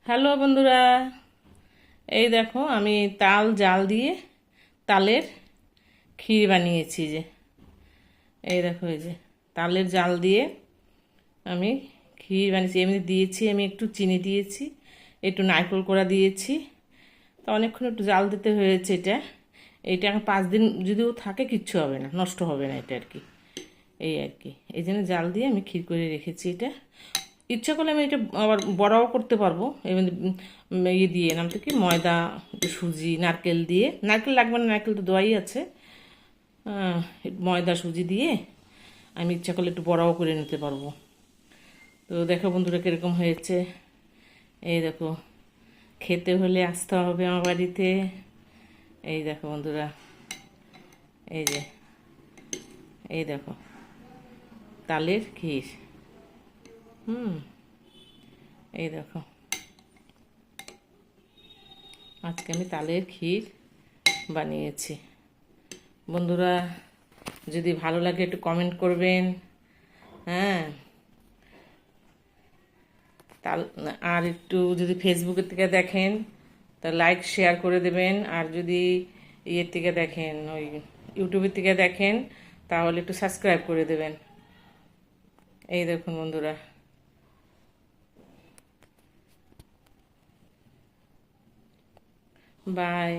Hello বন্ধুরা, এই দেখো আমি তাল জাল দিয়ে তালের ক্ষীর বানিয়েছি। যে এই দেখো, এই যে তালের জাল দিয়ে আমি ক্ষীর বানিয়েছি। এমনি দিয়েছি, আমি একটু চিনি দিয়েছি, একটু নারকেল কোড়া দিয়েছি। তো অনেকক্ষণ একটু জাল দিতে হয়েছে। এইটা এখন 5 দিন যদিও থাকে কিচ্ছু হবে না, নষ্ট হবে না এটা আর কি। এই আর কি, এই জন্য জাল দিয়ে আমি ক্ষীর করে রেখেছি। এটা ইচ্ছা করলে আমি এটা আবার বড়াও করতে পারবো। এমনি ইয়ে দিয়ে নামতে কি ময়দা, একটু সুজি, নারকেল দিয়ে, নারকেল লাগবে না, নারকেল তো দেওয়াই আছে। ময়দা সুজি দিয়ে আমি ইচ্ছা করলে একটু বড়াও করে নিতে পারবো। তো দেখো বন্ধুরা কীরকম হয়েছে। এই দেখো, খেতে হলে আসতে হবে আমার বাড়িতে। এই দেখো বন্ধুরা, এই যে এই দেখো তালের ক্ষীর। এই দেখো, আজকে আমি তালের ক্ষীর বানিয়েছি। বন্ধুরা, যদি ভালো লাগে একটু কমেন্ট করবেন। হ্যাঁ, তাল আর একটু যদি ফেসবুকের থেকে দেখেন তা লাইক শেয়ার করে দেবেন। আর যদি ইয়ের থেকে দেখেন, ওই ইউটিউবের থেকে দেখেন, তাহলে একটু সাবস্ক্রাইব করে দেবেন। এই দেখুন বন্ধুরা, বাই।